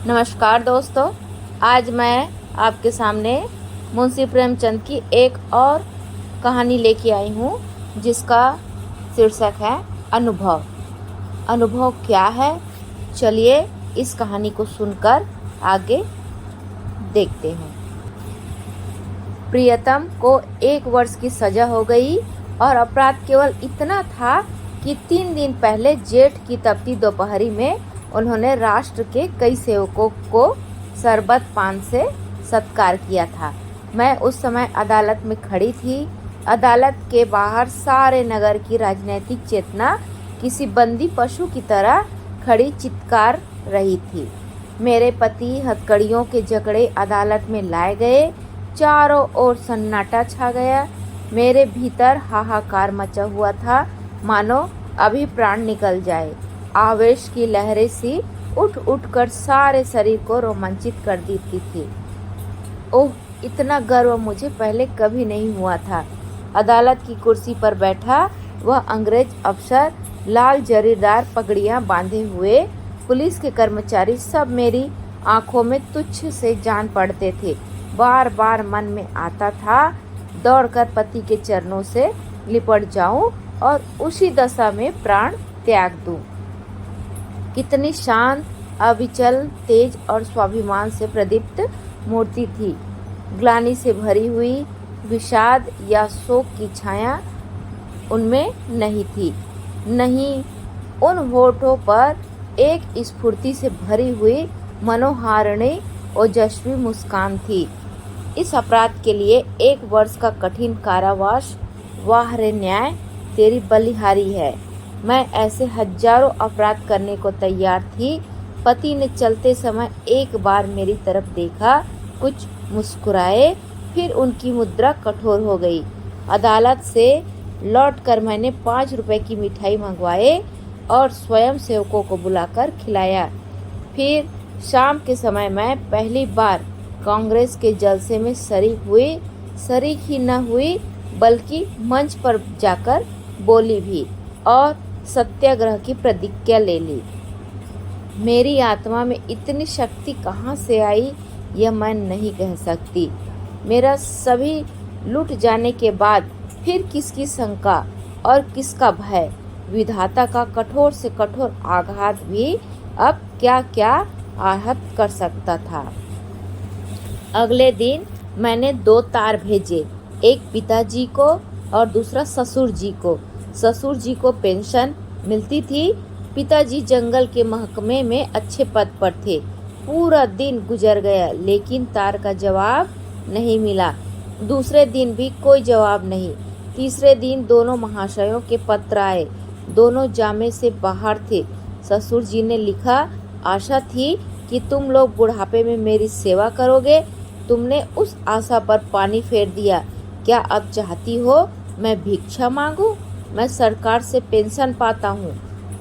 नमस्कार दोस्तों, आज मैं आपके सामने मुंशी प्रेमचंद की एक और कहानी लेके आई हूँ जिसका शीर्षक है अनुभव। अनुभव क्या है, चलिए इस कहानी को सुनकर आगे देखते हैं। प्रियतम को 1 वर्ष की सजा हो गई और अपराध केवल इतना था कि 3 दिन पहले जेठ की तपती दोपहरी में उन्होंने राष्ट्र के कई सेवकों को शरबत पान से सत्कार किया था। मैं उस समय अदालत में खड़ी थी। अदालत के बाहर सारे नगर की राजनीतिक चेतना किसी बंदी पशु की तरह खड़ी चित्कार रही थी। मेरे पति हथकड़ियों के जकड़े अदालत में लाए गए। चारों ओर सन्नाटा छा गया। मेरे भीतर हाहाकार मचा हुआ था, मानो अभी प्राण निकल जाए। आवेश की लहरें सी उठ उठकर सारे शरीर को रोमांचित कर देती थी। ओह, इतना गर्व मुझे पहले कभी नहीं हुआ था। अदालत की कुर्सी पर बैठा वह अंग्रेज अफसर, लाल जरीदार पगड़ियां बांधे हुए पुलिस के कर्मचारी सब मेरी आंखों में तुच्छ से जान पड़ते थे। बार बार मन में आता था दौड़कर पति के चरणों से लिपट जाऊं और उसी दशा में प्राण त्याग दूं। कितनी शांत, अविचल, तेज और स्वाभिमान से प्रदीप्त मूर्ति थी। ग्लानि से भरी हुई विषाद या शोक की छाया उनमें नहीं थी। नहीं, उन होठों पर एक स्फूर्ति से भरी हुई मनोहारिणी ओजस्वी मुस्कान थी। इस अपराध के लिए 1 वर्ष का कठिन कारावास, वाह रे न्याय, तेरी बलिहारी है। मैं ऐसे हजारों अपराध करने को तैयार थी। पति ने चलते समय एक बार मेरी तरफ देखा, कुछ मुस्कुराए, फिर उनकी मुद्रा कठोर हो गई। अदालत से लौटकर मैंने 5 रुपए की मिठाई मंगवाए और स्वयं सेवकों को बुलाकर खिलाया। फिर शाम के समय मैं पहली बार कांग्रेस के जलसे में शरीक ही न हुई बल्कि मंच पर जाकर बोली भी और सत्याग्रह की प्रतिज्ञा ले ली। मेरी आत्मा में इतनी शक्ति कहाँ से आई यह मैं नहीं कह सकती। मेरा सभी लुट जाने के बाद फिर किसकी शंका और किसका भय। विधाता का कठोर से कठोर आघात भी अब क्या क्या आहत कर सकता था। अगले दिन मैंने 2 तार भेजे, एक पिताजी को और दूसरा ससुर जी को। ससुर जी को पेंशन मिलती थी। पिताजी जंगल के महकमे में अच्छे पद पर थे। पूरा दिन गुजर गया लेकिन तार का जवाब नहीं मिला। दूसरे दिन भी कोई जवाब नहीं। तीसरे दिन दोनों महाशयों के पत्र आए। दोनों जामे से बाहर थे। ससुर जी ने लिखा, आशा थी कि तुम लोग बुढ़ापे में मेरी सेवा करोगे। तुमने उस आशा पर पानी फेर दिया। क्या अब चाहती हो मैं भिक्षा मांगूं? मैं सरकार से पेंशन पाता हूँ।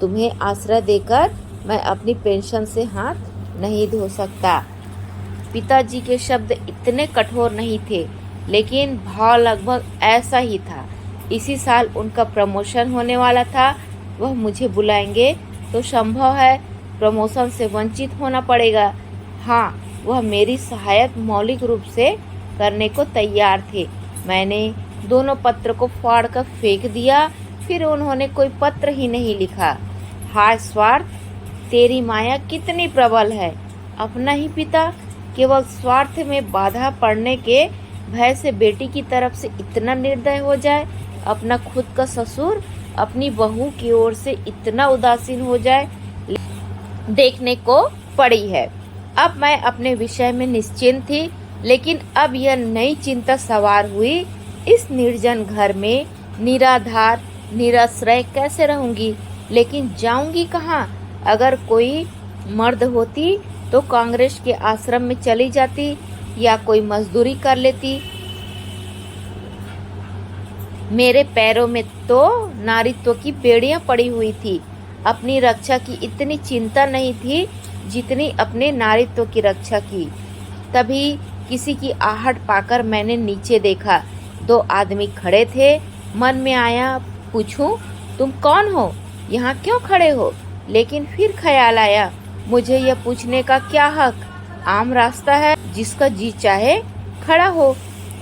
तुम्हें आश्रय देकर मैं अपनी पेंशन से हाथ नहीं धो सकता। पिताजी के शब्द इतने कठोर नहीं थे, लेकिन भाव लगभग ऐसा ही था। इसी साल उनका प्रमोशन होने वाला था। वह मुझे बुलाएंगे तो संभव है प्रमोशन से वंचित होना पड़ेगा। हाँ, वह मेरी सहायता मौलिक रूप से करने को तैयार थे। मैंने दोनों पत्र को फाड़ कर फेंक दिया। फिर उन्होंने कोई पत्र ही नहीं लिखा। हाय स्वार्थ, तेरी माया कितनी प्रबल है। अपना ही पिता केवल स्वार्थ में बाधा पड़ने के भय से बेटी की तरफ से इतना निर्दय हो जाए। अपना खुद का ससुर अपनी बहू की ओर से इतना उदासीन हो जाए, देखने को पड़ी है। अब मैं अपने विषय में निश्चिंत थी, लेकिन अब यह नई चिंता सवार हुई। इस निर्जन घर में निराधार निराश्रय कैसे रहूंगी? लेकिन जाऊंगी कहाँ? अगर कोई मर्द होती तो कांग्रेस के आश्रम में चली जाती या कोई मजदूरी कर लेती। मेरे पैरों में तो नारीत्व की बेड़ियां पड़ी हुई थी। अपनी रक्षा की इतनी चिंता नहीं थी जितनी अपने नारीत्व की रक्षा की। तभी किसी की आहट पाकर मैंने नीचे देखा। 2 आदमी खड़े थे। मन में आया पूछूं, तुम कौन हो? यहाँ क्यों खड़े हो? लेकिन फिर ख्याल आया, मुझे यह पूछने का क्या हक? आम रास्ता है, जिसका जी चाहे खड़ा हो।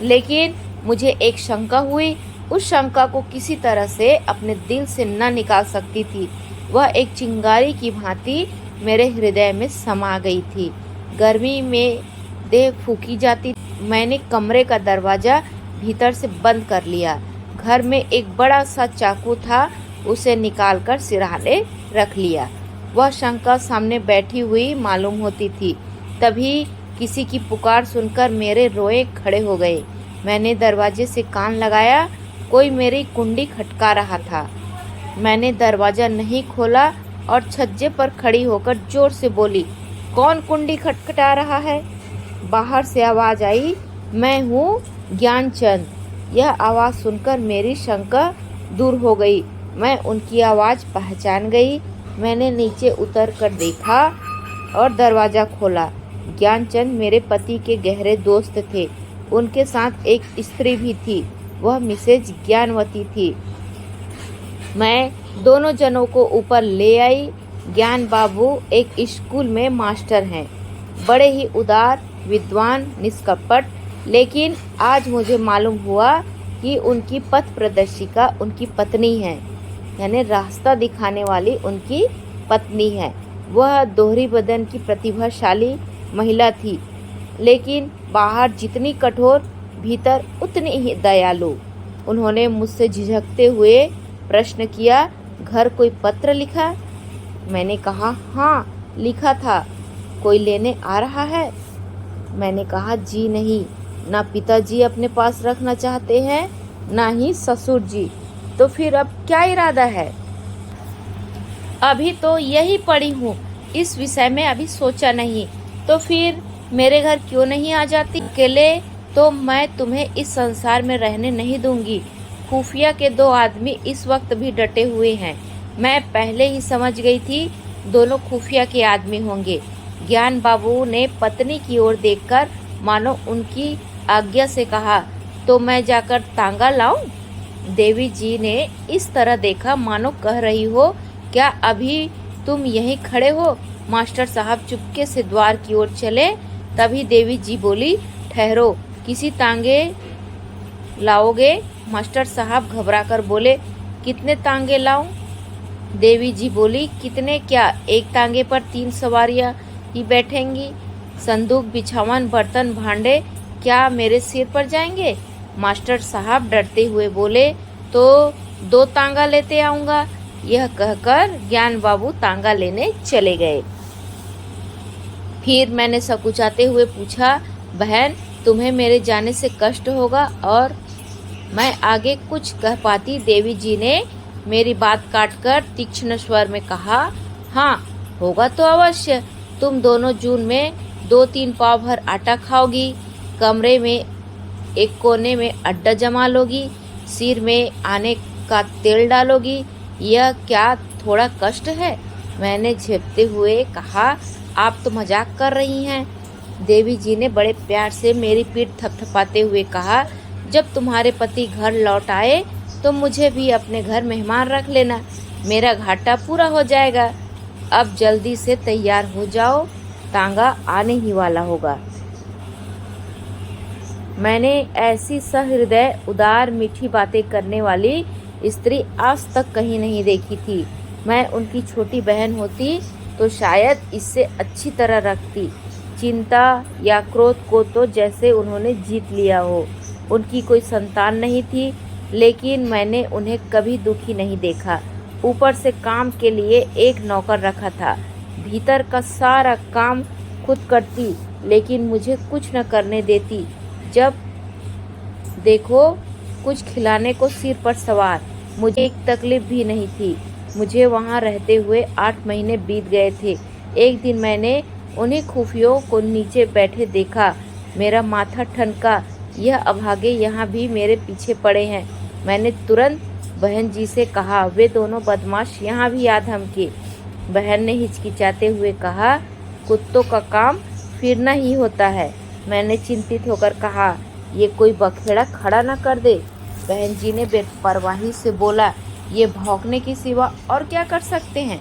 लेकिन मुझे एक शंका हुई। उस शंका को किसी तरह से अपने दिल से न निकाल सकती थी। वह एक चिंगारी की भांति मेरे हृदय में समा गई थी। गर्मी में देह फूकी जाती। मैंने कमरे का दरवाजा भीतर से बंद कर लिया। घर में एक बड़ा सा चाकू था, उसे निकालकर सिरहाने रख लिया। वह शंका सामने बैठी हुई मालूम होती थी। तभी किसी की पुकार सुनकर मेरे रोए खड़े हो गए। मैंने दरवाजे से कान लगाया, कोई मेरी कुंडी खटका रहा था। मैंने दरवाज़ा नहीं खोला और छज्जे पर खड़ी होकर जोर से बोली, कौन कुंडी खटखटा रहा है? बाहर से आवाज़ आई, मैं हूँ ज्ञानचंद। यह आवाज़ सुनकर मेरी शंका दूर हो गई। मैं उनकी आवाज़ पहचान गई। मैंने नीचे उतर कर देखा और दरवाज़ा खोला। ज्ञानचंद मेरे पति के गहरे दोस्त थे। उनके साथ एक स्त्री भी थी, वह मिसेज ज्ञानवती थी। मैं दोनों जनों को ऊपर ले आई। ज्ञान बाबू एक स्कूल में मास्टर हैं, बड़े ही उदार, विद्वान, निष्कपट। लेकिन आज मुझे मालूम हुआ कि उनकी पथ प्रदर्शिका उनकी पत्नी है, यानी रास्ता दिखाने वाली उनकी पत्नी है। वह दोहरी बदन की प्रतिभाशाली महिला थी, लेकिन बाहर जितनी कठोर, भीतर उतनी ही दयालु। उन्होंने मुझसे झिझकते हुए प्रश्न किया, घर कोई पत्र लिखा? मैंने कहा, हाँ लिखा था। कोई लेने आ रहा है? मैंने कहा, जी नहीं, ना पिताजी अपने पास रखना चाहते हैं, ना ही ससुर जी। तो फिर अब क्या इरादा है? अभी तो यही पड़ी हूँ, इस विषय में अभी सोचा नहीं। तो फिर मेरे घर क्यों नहीं आ जाती? अकेले तो मैं तुम्हें इस संसार में रहने नहीं दूंगी। खुफिया के 2 आदमी इस वक्त भी डटे हुए हैं। मैं पहले ही समझ गई थी दोनों खुफिया के आदमी होंगे। ज्ञान बाबू ने पत्नी की ओर देखकर मानो उनकी आज्ञा से कहा, तो मैं जाकर तांगा लाऊं? देवी जी ने इस तरह देखा मानो कह रही हो, क्या अभी तुम यहीं खड़े हो? मास्टर साहब चुपके से द्वार की ओर चले। तभी देवी जी बोली, ठहरो, किसी तांगे लाओगे? मास्टर साहब घबराकर बोले, कितने तांगे लाऊं? देवी जी बोली, कितने क्या, एक तांगे पर 3 सवारियां ही बैठेंगी। संदूक, बिछावन, बर्तन, भांडे क्या मेरे सिर पर जाएंगे? मास्टर साहब डरते हुए बोले, तो 2 तांगा लेते आऊँगा। यह कहकर ज्ञान बाबू तांगा लेने चले गए। फिर मैंने सकुचाते हुए पूछा, बहन तुम्हें मेरे जाने से कष्ट होगा? और मैं आगे कुछ कह पाती, देवी जी ने मेरी बात काटकर तीक्ष्ण स्वर में कहा, हाँ होगा तो अवश्य। तुम दोनों जून में 2-3 पाव भर आटा खाओगी, कमरे में एक कोने में अड्डा जमा लोगी, सिर में आने का तेल डालोगी। यह क्या थोड़ा कष्ट है? मैंने झेपते हुए कहा, आप तो मजाक कर रही हैं। देवी जी ने बड़े प्यार से मेरी पीठ थपथपाते हुए कहा, जब तुम्हारे पति घर लौट आए तो मुझे भी अपने घर मेहमान रख लेना, मेरा घाटा पूरा हो जाएगा। अब जल्दी से तैयार हो जाओ, तांगा आने ही वाला होगा। मैंने ऐसी सहृदय, उदार, मीठी बातें करने वाली स्त्री आज तक कहीं नहीं देखी थी। मैं उनकी छोटी बहन होती तो शायद इससे अच्छी तरह रखती। चिंता या क्रोध को तो जैसे उन्होंने जीत लिया हो। उनकी कोई संतान नहीं थी, लेकिन मैंने उन्हें कभी दुखी नहीं देखा। ऊपर से काम के लिए एक नौकर रखा था, भीतर का सारा काम खुद करती, लेकिन मुझे कुछ न करने देती। जब देखो कुछ खिलाने को सिर पर सवार। मुझे एक तकलीफ भी नहीं थी। मुझे वहाँ रहते हुए 8 महीने बीत गए थे। एक दिन मैंने उन्हीं खुफियों को नीचे बैठे देखा। मेरा माथा ठनका, यह अभागे यहाँ भी मेरे पीछे पड़े हैं। मैंने तुरंत बहन जी से कहा, वे दोनों बदमाश यहाँ भी आ धमके। बहन ने हिचकिचाते हुए कहा, कुत्तों का काम फिरना ही होता है। मैंने चिंतित होकर कहा, ये कोई बखेड़ा खड़ा न कर दे। बहन जी ने बेपरवाही से बोला, ये भौंकने के सिवा और क्या कर सकते हैं?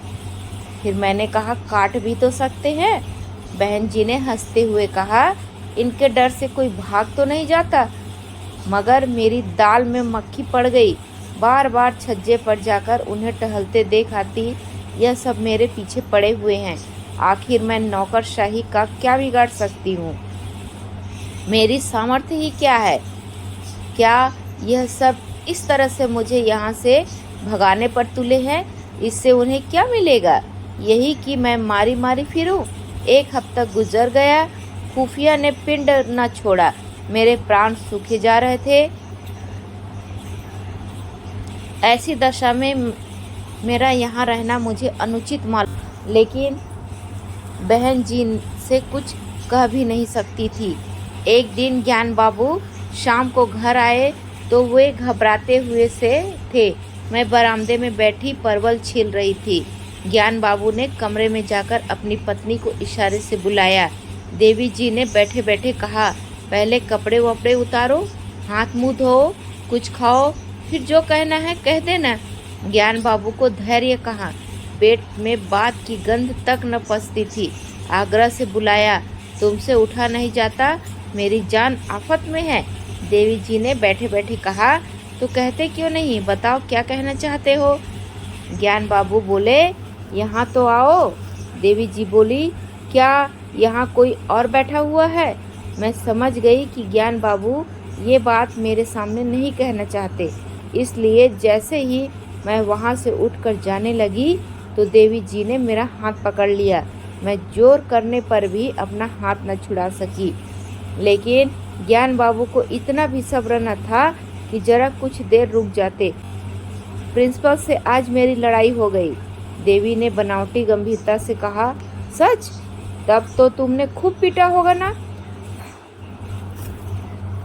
फिर मैंने कहा काट भी तो सकते हैं। बहन जी ने हंसते हुए कहा, इनके डर से कोई भाग तो नहीं जाता। मगर मेरी दाल में मक्खी पड़ गई। बार बार छज्जे पर जाकर उन्हें टहलते देख आती, यह सब मेरे पीछे पड़े हुए हैं। आखिर मैं नौकरशाही का क्या बिगाड़ सकती हूँ? मेरी सामर्थ्य ही क्या है? क्या यह सब इस तरह से मुझे यहाँ से भगाने पर तुले हैं? इससे उन्हें क्या मिलेगा? यही कि मैं मारी मारी फिरूं। एक हफ्ता गुजर गया, खुफिया ने पिंड न छोड़ा। मेरे प्राण सूखे जा रहे थे। ऐसी दशा में मेरा यहाँ रहना मुझे अनुचित मालूम, लेकिन बहन जी से कुछ कह भी नहीं सकती थी। एक दिन ज्ञान बाबू शाम को घर आए तो वे घबराते हुए से थे। मैं बरामदे में बैठी परवल छील रही थी। ज्ञान बाबू ने कमरे में जाकर अपनी पत्नी को इशारे से बुलाया। देवी जी ने बैठे बैठे कहा, पहले कपड़े वपड़े उतारो, हाथ मुंह धो, कुछ खाओ, फिर जो कहना है कह देना। ज्ञान बाबू को धैर्य कहा। पेट में बात की गंध तक न पचती थी। आग्रह से बुलाया, तुमसे उठा नहीं जाता, मेरी जान आफत में है। देवी जी ने बैठे बैठे कहा, तो कहते क्यों नहीं, बताओ क्या कहना चाहते हो? ज्ञान बाबू बोले, यहाँ तो आओ। देवी जी बोली, क्या यहाँ कोई और बैठा हुआ है? मैं समझ गई कि ज्ञान बाबू ये बात मेरे सामने नहीं कहना चाहते, इसलिए जैसे ही मैं वहाँ से उठकर जाने लगी तो देवी जी ने मेरा हाथ पकड़ लिया। मैं जोर करने पर भी अपना हाथ न छुड़ा सकी, लेकिन ज्ञान बाबू को इतना भी सब्र न था कि जरा कुछ देर रुक जाते। प्रिंसिपल से आज मेरी लड़ाई हो गई। देवी ने बनावटी गंभीरता से कहा, सच? तब तो तुमने खूब पीटा होगा ना?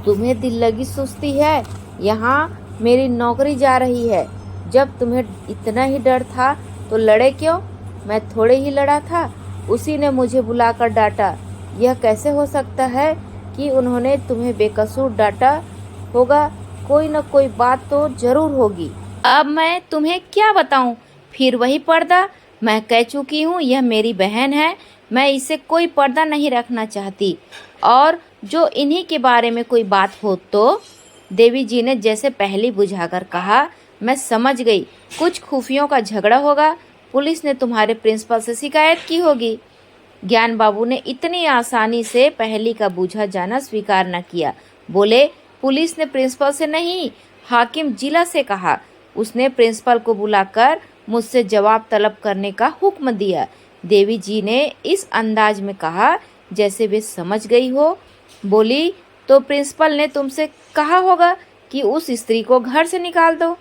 तुम्हें दिल लगी सुस्ती है। यहाँ मेरी नौकरी जा रही है। जब तुम्हें इतना ही डर था तो लड़े क्यों? मैं थोड़े ही लड़ा था, उसी ने मुझे बुलाकर डांटा। यह कैसे हो सकता है कि उन्होंने तुम्हें बेकसूर डांटा होगा? कोई न कोई बात तो जरूर होगी। अब मैं तुम्हें क्या बताऊं? फिर वही पर्दा। मैं कह चुकी हूँ, यह मेरी बहन है, मैं इसे कोई पर्दा नहीं रखना चाहती। और जो इन्हीं के बारे में कोई बात हो तो? देवी जी ने जैसे पहली बुझाकर कहा, मैं समझ गई, कुछ खुफियों का झगड़ा होगा। पुलिस ने तुम्हारे प्रिंसिपल से शिकायत की होगी। ज्ञान बाबू ने इतनी आसानी से पहली का बूझा जाना स्वीकार न किया। बोले, पुलिस ने प्रिंसिपल से नहीं, हाकिम जिला से कहा। उसने प्रिंसिपल को बुलाकर मुझसे जवाब तलब करने का हुक्म दिया। देवी जी ने इस अंदाज में कहा जैसे वे समझ गई हो। बोली, तो प्रिंसिपल ने तुमसे कहा होगा कि उस स्त्री को घर से निकाल दो।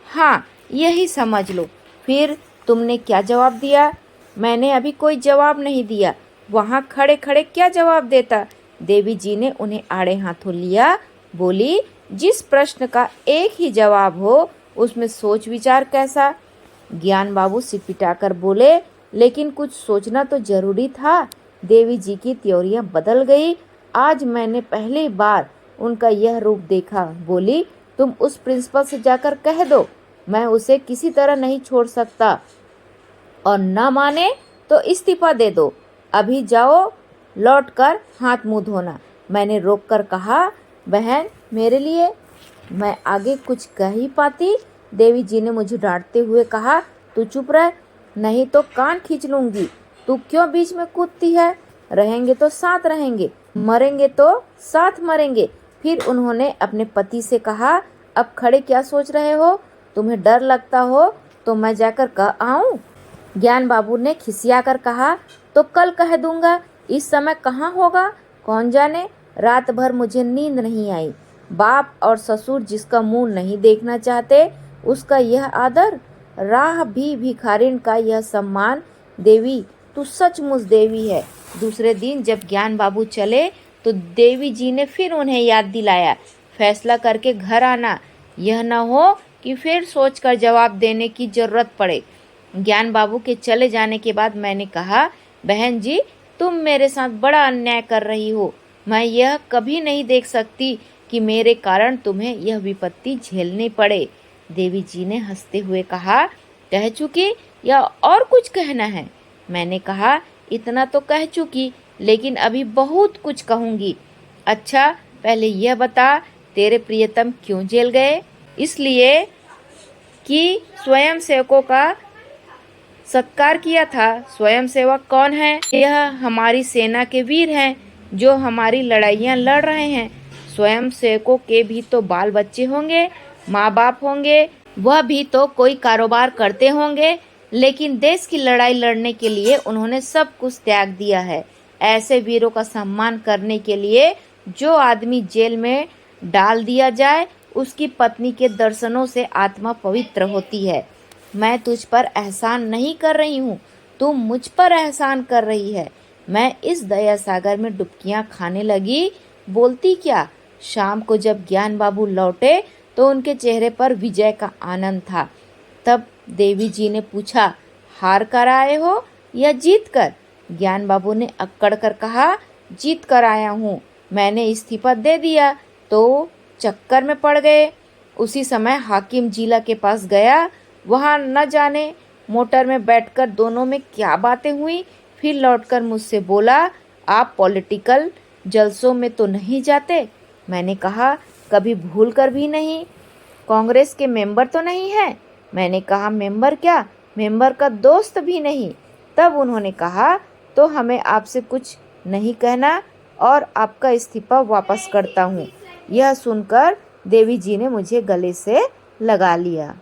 हाँ, यही समझ लो। फिर तुमने क्या जवाब दिया? मैंने अभी कोई जवाब नहीं दिया। वहाँ खड़े खड़े क्या जवाब देता? देवी जी ने उन्हें आड़े हाथों लिया। बोली, जिस प्रश्न का एक ही जवाब हो उसमें सोच विचार कैसा? ज्ञान बाबू सिटपिटाकर बोले, लेकिन कुछ सोचना तो जरूरी था। देवी जी की त्योरियां बदल गई। आज मैंने पहली बार उनका यह रूप देखा। बोली, तुम उस प्रिंसिपल से जाकर कह दो, मैं उसे किसी तरह नहीं छोड़ सकता, और न माने तो इस्तीफा दे दो। अभी जाओ, लौटकर हाथ मुंह धोना। मैंने रोककर कहा, बहन मेरे लिए। मैं आगे कुछ कह ही पाती। देवी जी ने मुझे डांटते हुए कहा, तू चुप रह, नहीं तो कान खींच लूंगी। तू क्यों बीच में कूदती है? रहेंगे तो साथ रहेंगे, मरेंगे तो साथ मरेंगे। फिर उन्होंने अपने पति से कहा, अब खड़े क्या सोच रहे हो? तुम्हें डर लगता हो तो मैं जाकर कह आऊं? ज्ञान बाबू ने खिसिया कर कहा, तो कल कह दूंगा। इस समय कहाँ होगा कौन जाने। रात भर मुझे नींद नहीं आई। बाप और ससुर जिसका मुंह नहीं देखना चाहते, उसका यह आदर, राह भी भिखारिन का यह सम्मान। देवी, तू सचमुच देवी है। दूसरे दिन जब ज्ञान बाबू चले तो देवी जी ने फिर उन्हें याद दिलाया, फैसला करके घर आना, यह न हो कि फिर सोचकर जवाब देने की जरूरत पड़े। ज्ञान बाबू के चले जाने के बाद मैंने कहा, बहन जी, तुम मेरे साथ बड़ा अन्याय कर रही हो। मैं यह कभी नहीं देख सकती कि मेरे कारण तुम्हें यह विपत्ति झेलनी पड़े। देवी जी ने हंसते हुए कहा, कह चुकी या और कुछ कहना है? मैंने कहा, इतना तो कह चुकी, लेकिन अभी बहुत कुछ कहूँगी। अच्छा, पहले यह बता, तेरे प्रियतम क्यों जेल गए? इसलिए कि स्वयंसेवकों का सत्कार किया था। स्वयंसेवक कौन है? यह हमारी सेना के वीर हैं जो हमारी लड़ाइयाँ लड़ रहे हैं। स्वयंसेवकों के भी तो बाल बच्चे होंगे, माँ बाप होंगे, वह भी तो कोई कारोबार करते होंगे, लेकिन देश की लड़ाई लड़ने के लिए उन्होंने सब कुछ त्याग दिया है। ऐसे वीरों का सम्मान करने के लिए जो आदमी जेल में डाल दिया जाए, उसकी पत्नी के दर्शनों से आत्मा पवित्र होती है। मैं तुझ पर एहसान नहीं कर रही हूँ, तू मुझ पर एहसान कर रही है। मैं इस दया सागर में डुबकियां खाने लगी। बोलती क्या? शाम को जब ज्ञान बाबू लौटे तो उनके चेहरे पर विजय का आनंद था। तब देवी जी ने पूछा, हार कर आए हो या जीत कर? ज्ञान बाबू ने अक्कड़ कर कहा, जीत कर आया हूँ। मैंने इस्तीफा दे दिया तो चक्कर में पड़ गए। उसी समय हाकिम जिला के पास गया। वहाँ न जाने मोटर में बैठकर दोनों में क्या बातें हुई। फिर लौटकर मुझसे बोला, आप पॉलिटिकल जलसों में तो नहीं जाते? मैंने कहा, कभी भूल कर भी नहीं। कांग्रेस के मेंबर तो नहीं है? मैंने कहा, मेंबर क्या, मेंबर का दोस्त भी नहीं। तब उन्होंने कहा, तो हमें आपसे कुछ नहीं कहना और आपका इस्तीफा वापस करता हूँ। यह सुनकर देवी जी ने मुझे गले से लगा लिया।